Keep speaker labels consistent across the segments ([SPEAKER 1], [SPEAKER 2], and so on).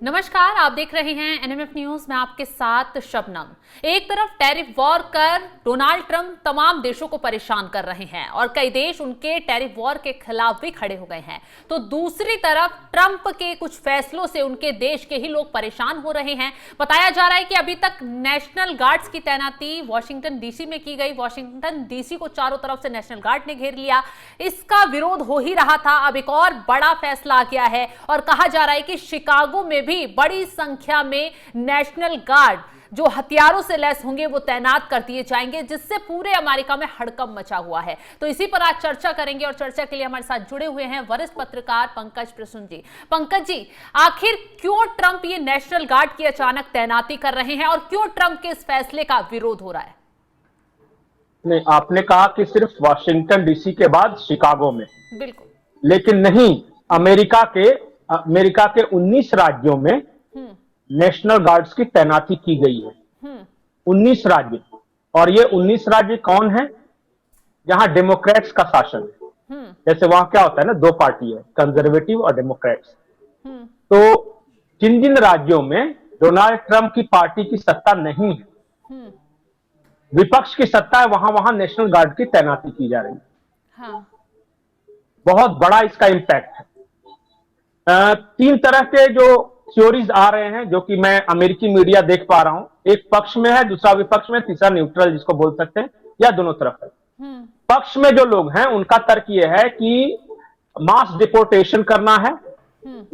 [SPEAKER 1] नमस्कार, आप देख रहे हैं एनएमएफ न्यूज में आपके साथ शबनम। एक तरफ टैरिफ वॉर कर डोनाल्ड ट्रंप तमाम देशों को परेशान कर रहे हैं और कई देश उनके टैरिफ वॉर के खिलाफ भी खड़े हो गए हैं, तो दूसरी तरफ ट्रंप के कुछ फैसलों से उनके देश के ही लोग परेशान हो रहे हैं। बताया जा रहा है कि अभी तक नेशनल गार्ड्स की तैनाती वॉशिंगटन डीसी में की गई। वॉशिंगटन डीसी को चारों तरफ से नेशनल गार्ड ने घेर लिया। इसका विरोध हो ही रहा था, अब एक और बड़ा फैसला आ गया है और कहा जा रहा है कि शिकागो में भी बड़ी संख्या में नेशनल गार्ड जो हथियारों से लैस होंगे वो तैनात कर दिए जाएंगे, जिससे पूरे अमेरिका में हड़कंप मचा हुआ है। तो इसी पर आज चर्चा करेंगे और चर्चा के लिए हमारे साथ जुड़े हुए हैं वरिष्ठ पत्रकार पंकज प्रसून जी। पंकज जी, आखिर क्यों ट्रंप ये नेशनल गार्ड की अचानक तैनाती कर रहे हैं और क्यों ट्रंप के इस फैसले का विरोध हो रहा है?
[SPEAKER 2] नहीं, आपने कहा कि सिर्फ वॉशिंगटन डीसी के बाद शिकागो में,
[SPEAKER 1] बिल्कुल,
[SPEAKER 2] लेकिन नहीं, अमेरिका के 19 राज्यों में नेशनल गार्ड्स की तैनाती की गई है। 19 राज्य। और ये 19 राज्य कौन है? जहां डेमोक्रेट्स का शासन है। जैसे वहां क्या होता है ना, दो पार्टी है, कंजर्वेटिव और डेमोक्रेट्स। तो जिन जिन राज्यों में डोनाल्ड ट्रंप की पार्टी की सत्ता नहीं है, विपक्ष की सत्ता है, वहां वहां नेशनल गार्ड की तैनाती की जा रही है।
[SPEAKER 1] हाँ।
[SPEAKER 2] बहुत बड़ा इसका इंपैक्ट है। तीन तरह के जो थ्योरीज आ रहे हैं, जो कि मैं अमेरिकी मीडिया देख पा रहा हूं। एक पक्ष में है, दूसरा विपक्ष में, तीसरा न्यूट्रल जिसको बोल सकते हैं, या दोनों तरफ है। पक्ष में जो लोग हैं उनका तर्क यह है कि मास डिपोर्टेशन करना है,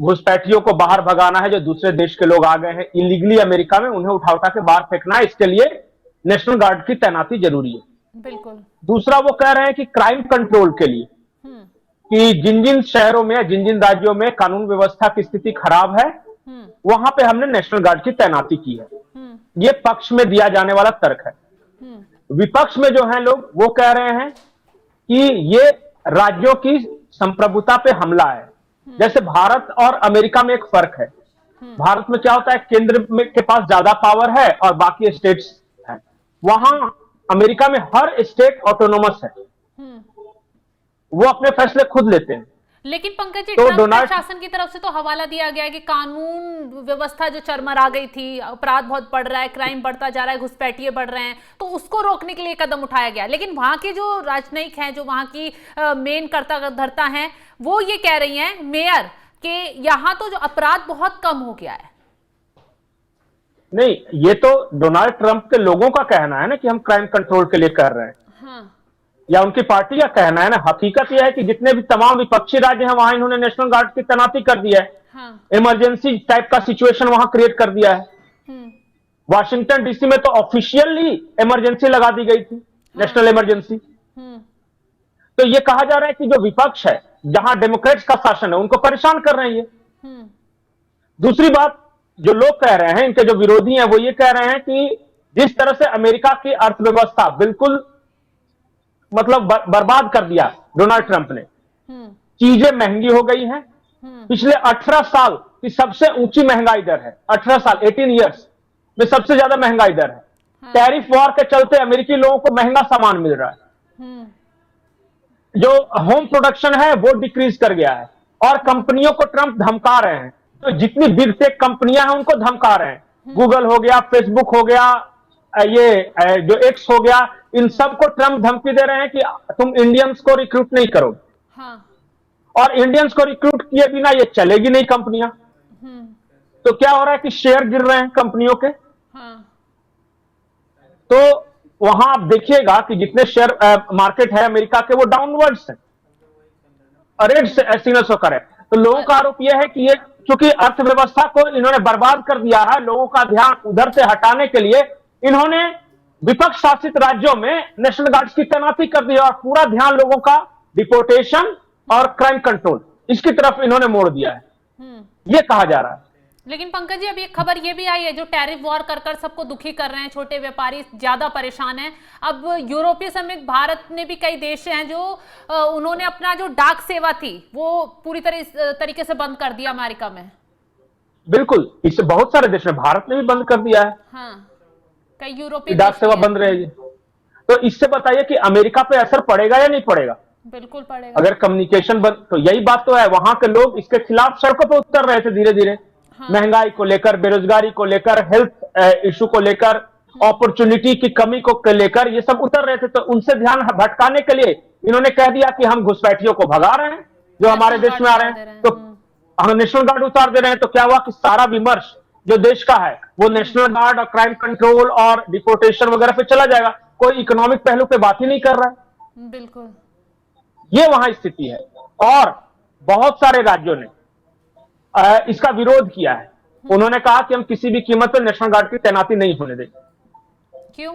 [SPEAKER 2] घुसपैठियों को बाहर भगाना है, जो दूसरे देश के लोग आ गए हैं इलीगली अमेरिका में, उन्हें उठा उठा के बाहर फेंकना है। इसके लिए नेशनल गार्ड की तैनाती जरूरी है।
[SPEAKER 1] बिल्कुल।
[SPEAKER 2] दूसरा वो कह रहे हैं कि क्राइम कंट्रोल के लिए, कि जिन जिन शहरों में, जिन जिन राज्यों में कानून व्यवस्था की स्थिति खराब है, वहां पे हमने नेशनल गार्ड की तैनाती की है। ये पक्ष में दिया जाने वाला तर्क है। विपक्ष में जो है लोग, वो कह रहे हैं कि ये राज्यों की संप्रभुता पे हमला है। जैसे भारत और अमेरिका में एक फर्क है। भारत में क्या होता है, केंद्र में के पास ज्यादा पावर है और बाकी स्टेट्स है। वहां अमेरिका में हर स्टेट ऑटोनोमस है, वो अपने फैसले खुद लेते हैं।
[SPEAKER 1] लेकिन पंकज जी,
[SPEAKER 2] तो
[SPEAKER 1] ट्रंप
[SPEAKER 2] डोनाल्ड
[SPEAKER 1] प्रशासन की तरफ से तो हवाला दिया गया है कि कानून व्यवस्था जो चरमरा गई थी, अपराध बहुत बढ़ रहा है, क्राइम बढ़ता जा रहा है, घुसपैठिए बढ़ रहे हैं, तो उसको रोकने के लिए कदम उठाया गया। लेकिन वहां के जो राजनयिक हैं, जो वहां की मेन कर्ता धर्ता हैं, वो ये कह रही हैं, मेयर, कि यहाँ तो जो अपराध बहुत कम हो गया है।
[SPEAKER 2] नहीं, ये तो डोनाल्ड ट्रंप के लोगों का कहना है ना कि हम क्राइम कंट्रोल के लिए कर रहे हैं।
[SPEAKER 1] हाँ।
[SPEAKER 2] या उनकी पार्टी का कहना है ना। हकीकत यह है कि जितने भी तमाम विपक्षी राज्य हैं, वहां इन्होंने नेशनल गार्ड की तैनाती कर दिया है।
[SPEAKER 1] हाँ।
[SPEAKER 2] इमरजेंसी टाइप का सिचुएशन वहां क्रिएट कर दिया है। वॉशिंगटन डीसी में तो ऑफिशियली इमरजेंसी लगा दी गई थी, नेशनल इमरजेंसी। तो ये कहा जा रहा है कि जो विपक्ष है, जहां डेमोक्रेट्स का शासन है, उनको परेशान कर रहे हैं ये। दूसरी बात जो लोग कह रहे हैं, इनके जो विरोधी हैं, वो ये कह रहे हैं कि जिस तरह से अमेरिका की अर्थव्यवस्था बिल्कुल मतलब बर्बाद कर दिया डोनाल्ड ट्रंप ने, चीजें महंगी हो गई हैं। पिछले 18 साल की सबसे ऊंची महंगाई दर है। 18 साल, 18 ईयर्स में सबसे ज्यादा महंगाई दर है। टैरिफ वॉर के चलते अमेरिकी लोगों को महंगा सामान मिल रहा है। जो होम प्रोडक्शन है वो डिक्रीज कर गया है और कंपनियों को ट्रंप धमका रहे हैं। तो जितनी बिग टेक कंपनियां हैं उनको धमका रहे हैं। गूगल हो गया, फेसबुक हो गया, ये जो एक्स हो गया, इन सबको ट्रंप धमकी दे रहे हैं कि तुम इंडियंस को रिक्रूट नहीं करोगे।
[SPEAKER 1] हाँ।
[SPEAKER 2] और इंडियंस को रिक्रूट किए बिना ये चलेगी नहीं कंपनियां। तो क्या हो रहा है कि शेयर गिर रहे हैं कंपनियों के।
[SPEAKER 1] हाँ।
[SPEAKER 2] तो वहां आप देखिएगा कि जितने शेयर मार्केट है अमेरिका के, वो डाउनवर्ड्स है, रेड सिग्नल्स होकर है। तो लोगों का आरोप यह है कि ये चूंकि अर्थव्यवस्था को इन्होंने बर्बाद कर दिया है, लोगों का ध्यान उधर से हटाने के लिए इन्होंने विपक्ष शासित राज्यों में नेशनल गार्ड्स की तैनाती कर दी और पूरा ध्यान लोगों का डिपोर्टेशन और क्राइम कंट्रोल, इसकी तरफ इन्होंने मोड़ दिया है, यह कहा जा रहा है।
[SPEAKER 1] लेकिन पंकज जी, अब एक खबर ये भी आई है, जो टैरिफ वॉर कर कर सबको दुखी कर रहे हैं, छोटे व्यापारी ज्यादा परेशान हैं। अब यूरोपीय समेत भारत में भी कई देश हैं जो उन्होंने अपना जो डाक सेवा थी वो पूरी तरीके से बंद कर दिया अमेरिका में।
[SPEAKER 2] बिल्कुल, इससे बहुत सारे देश में, भारत ने भी बंद कर दिया है।
[SPEAKER 1] हाँ, कई यूरोपीय
[SPEAKER 2] डाक सेवा बंद रहेगी। तो इससे बताइए कि अमेरिका पे असर पड़ेगा या नहीं पड़ेगा?
[SPEAKER 1] बिल्कुल पड़ेगा।
[SPEAKER 2] अगर कम्युनिकेशन बंद, तो यही बात तो है, वहां के लोग इसके खिलाफ सड़कों पर उतर रहे थे धीरे धीरे। महंगाई को लेकर, बेरोजगारी को लेकर, हेल्थ इशू को लेकर, अपॉर्चुनिटी की कमी को लेकर ये सब उतर रहे थे। तो उनसे ध्यान भटकाने के लिए इन्होंने कह दिया कि हम घुसपैठियों को भगा रहे हैं जो हमारे देश में आ रहे हैं, तो हम नेशनल गार्ड उतार दे रहे हैं। तो क्या हुआ कि सारा विमर्श जो देश का है वो नेशनल गार्ड और क्राइम कंट्रोल और डिपोर्टेशन वगैरह पे चला जाएगा। कोई इकोनॉमिक पहलू पे बात ही नहीं कर रहा है।
[SPEAKER 1] बिल्कुल, ये
[SPEAKER 2] वहां स्थिति है और बहुत सारे राज्यों ने इसका विरोध किया है। उन्होंने कहा कि हम किसी भी कीमत पर नेशनल गार्ड की तैनाती नहीं होने देंगे।
[SPEAKER 1] क्यों?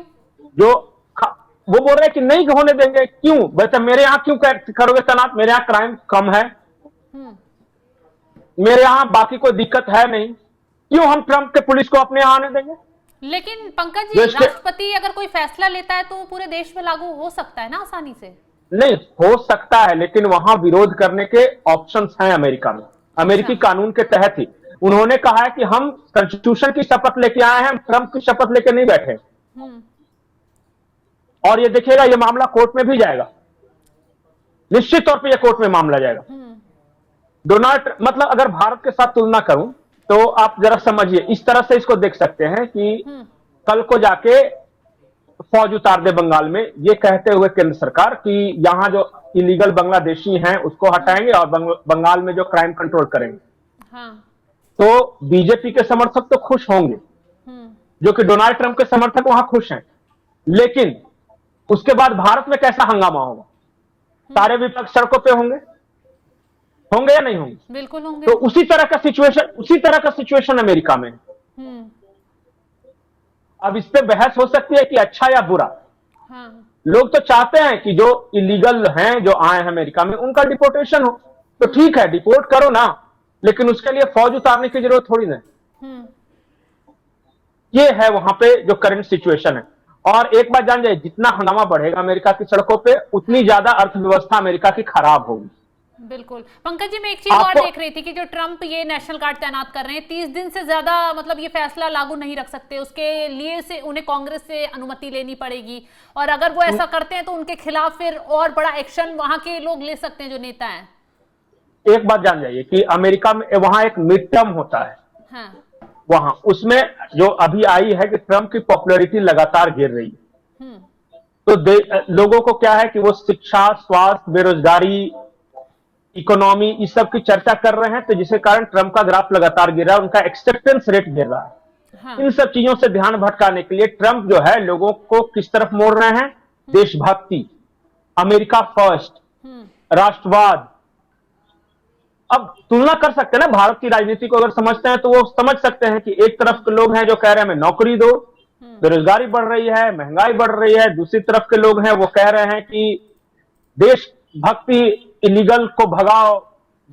[SPEAKER 2] जो वो बोल रहे हैं कि नहीं होने देंगे। क्यों? वैसे मेरे यहां क्यों करोगे तैनात? मेरे यहां क्राइम कम है, मेरे यहां बाकी कोई दिक्कत है नहीं, क्यों हम ट्रंप के पुलिस को अपने यहां आने देंगे?
[SPEAKER 1] लेकिन पंकज जी, राष्ट्रपति अगर कोई फैसला लेता है तो पूरे देश में लागू हो सकता है ना आसानी से?
[SPEAKER 2] नहीं हो सकता है, लेकिन वहां विरोध करने के ऑप्शंस हैं अमेरिका में, अमेरिकी कानून के तहत ही। उन्होंने कहा है कि हम कॉन्स्टिट्यूशन की शपथ लेके आए हैं, हम ट्रंप की शपथ लेके नहीं बैठे। और ये देखिएगा ये मामला कोर्ट में भी जाएगा, निश्चित तौर पे ये कोर्ट में मामला जाएगा। डोनाल्ड, मतलब अगर भारत के साथ तुलना करूं तो आप जरा समझिए, इस तरह से इसको देख सकते हैं कि कल को जाके फौज उतार दे बंगाल में, ये कहते हुए केंद्र सरकार कि यहां जो इलीगल बांग्लादेशी हैं उसको हटाएंगे और बंगाल में जो क्राइम कंट्रोल करेंगे। तो बीजेपी के समर्थक तो खुश होंगे, जो कि डोनाल्ड ट्रंप के समर्थक वहां खुश हैं, लेकिन उसके बाद भारत में कैसा हंगामा होगा? सारे विपक्ष सड़कों पे होंगे या नहीं होंगे?
[SPEAKER 1] बिल्कुल होंगे।
[SPEAKER 2] तो उसी तरह का सिचुएशन अमेरिका में है। अब इस पे बहस हो सकती है कि अच्छा या बुरा। लोग तो चाहते हैं कि जो इलीगल हैं, जो आए हैं अमेरिका में, उनका डिपोर्टेशन हो। तो ठीक है, डिपोर्ट करो ना, लेकिन उसके लिए फौज उतारने की जरूरत थोड़ी ना। ये है वहां पे जो करंट सिचुएशन है। और एक बात जान जाए, जितना हंगामा बढ़ेगा अमेरिका की सड़कों पे, उतनी ज्यादा अर्थव्यवस्था अमेरिका की खराब होगी।
[SPEAKER 1] बिल्कुल। पंकज जी, मैं एक चीज और देख रही थी कि जो ट्रंप ये नेशनल गार्ड तैनात कर रहे हैं, 30 दिन से ज्यादा मतलब ये फैसला लागू नहीं रख सकते, उसके लिए से उन्हें कांग्रेस से अनुमति लेनी पड़ेगी। और अगर वो ऐसा करते हैं तो उनके खिलाफ फिर और बड़ा एक्शन वहां के लोग ले सकते हैं जो नेता हैं।
[SPEAKER 2] एक बात जान जाइए कि अमेरिका में वहां एक मिड टर्म होता है। वहां उसमें जो अभी आई है कि ट्रंप की पॉपुलैरिटी लगातार गिर रही है। तो लोगों को क्या है कि वो शिक्षा, स्वास्थ्य, बेरोजगारी, इकोनॉमी, इस सब की चर्चा कर रहे हैं। तो जिसके कारण ट्रंप का ग्राफ लगातार गिर रहा है, उनका एक्सेप्टेंस रेट गिर रहा है। इन सब चीजों से ध्यान भटकाने के लिए ट्रंप जो है लोगों को किस तरफ मोड़ रहे हैं? देशभक्ति, अमेरिका फर्स्ट, राष्ट्रवाद। अब तुलना कर सकते हैं ना, भारत की राजनीति को अगर समझते हैं तो वो समझ सकते हैं कि एक तरफ के लोग हैं जो कह रहे हैं हमें नौकरी दो, बेरोजगारी बढ़ रही है, महंगाई बढ़ रही है। दूसरी तरफ के लोग हैं वो कह रहे हैं कि देशभक्ति, इलीगल को भगाओ।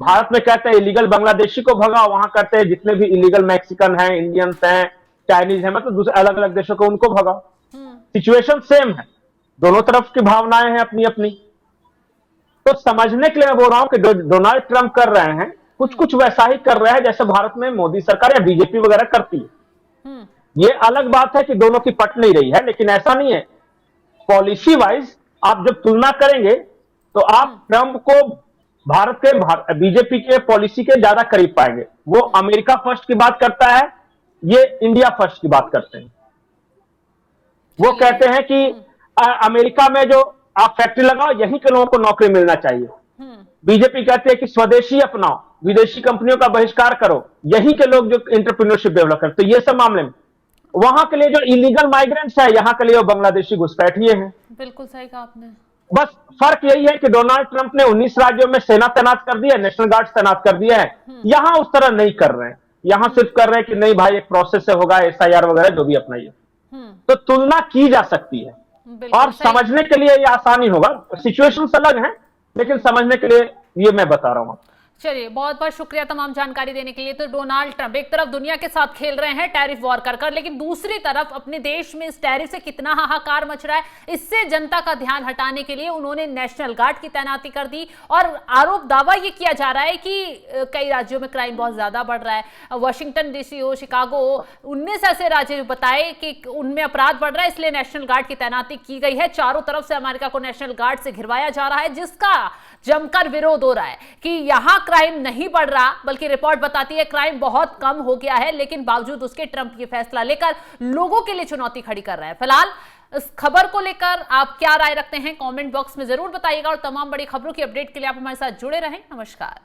[SPEAKER 2] भारत में कहते हैं इलीगल बांग्लादेशी को भगाओ, वहां कहते हैं जितने भी इलीगल मैक्सिकन हैं, इंडियंस हैं, चाइनीज हैं, मतलब दूसरे अलग अलग देशों को, उनको भगाओ। सिचुएशन सेम है, दोनों तरफ की भावनाएं हैं अपनी अपनी। तो समझने के लिए मैं बोल रहा हूं कि डोनाल्ड ट्रंप कर रहे हैं कुछ वैसा ही कर रहे हैं जैसे भारत में मोदी सरकार या बीजेपी वगैरह करती है। ये अलग बात है कि दोनों की पट नहीं रही है, लेकिन ऐसा नहीं है। पॉलिसी वाइज आप जब तुलना करेंगे तो आप ट्रंप को भारत के बीजेपी के पॉलिसी के ज्यादा करीब पाएंगे। वो अमेरिका फर्स्ट की बात करता है, ये इंडिया फर्स्ट की बात करते हैं। वो कहते हैं कि अमेरिका में जो आप फैक्ट्री लगाओ, यहीं के लोगों को नौकरी मिलना चाहिए। बीजेपी कहती है कि स्वदेशी अपनाओ, विदेशी कंपनियों का बहिष्कार करो, यहीं के लोग जो एंटरप्रेन्योरशिप डेवलप करते। तो ये सब मामले में वहां के लिए जो इलीगल माइग्रेंट्स है, यहां के लिए वो बांग्लादेशी घुसपैठिए हैं।
[SPEAKER 1] बिल्कुल सही कहा आपने।
[SPEAKER 2] बस फर्क यही है कि डोनाल्ड ट्रंप ने 19 राज्यों में सेना तैनात कर दिया है, नेशनल गार्ड तैनात कर दिया है। यहां उस तरह नहीं कर रहे हैं, यहां सिर्फ कर रहे हैं कि नहीं भाई एक प्रोसेस से होगा, SIR वगैरह जो भी अपनाइए। तो तुलना की जा सकती है और समझने के लिए ये आसानी होगा। सिचुएशंस अलग हैं, लेकिन समझने के लिए ये मैं बता रहा हूं।
[SPEAKER 1] चलिए, बहुत बहुत शुक्रिया तमाम जानकारी देने के लिए। तो डोनाल्ड ट्रंप एक तरफ दुनिया के साथ खेल रहे हैं टैरिफ वॉर कर, लेकिन दूसरी तरफ अपने देश में इस टैरिफ से कितना हाहाकार मच रहा है, इससे जनता का ध्यान हटाने के लिए उन्होंने नेशनल गार्ड की तैनाती कर दी। और आरोप दावा ये किया जा रहा है कि कई राज्यों में क्राइम बहुत ज्यादा बढ़ रहा है। वॉशिंगटन DC हो, शिकागो हो, 19 ऐसे राज्य बताए कि उनमें अपराध बढ़ रहा है, इसलिए नेशनल गार्ड की तैनाती की गई है। चारों तरफ से अमेरिका को नेशनल गार्ड से घिरवाया जा रहा है, जिसका जमकर विरोध हो रहा है कि यहां क्राइम नहीं बढ़ रहा, बल्कि रिपोर्ट बताती है क्राइम बहुत कम हो गया है, लेकिन बावजूद उसके ट्रंप ये फैसला लेकर लोगों के लिए चुनौती खड़ी कर रहा है। फिलहाल इस खबर को लेकर आप क्या राय रखते हैं, कमेंट बॉक्स में जरूर बताइएगा और तमाम बड़ी खबरों की अपडेट के लिए आप हमारे साथ जुड़े रहें। नमस्कार।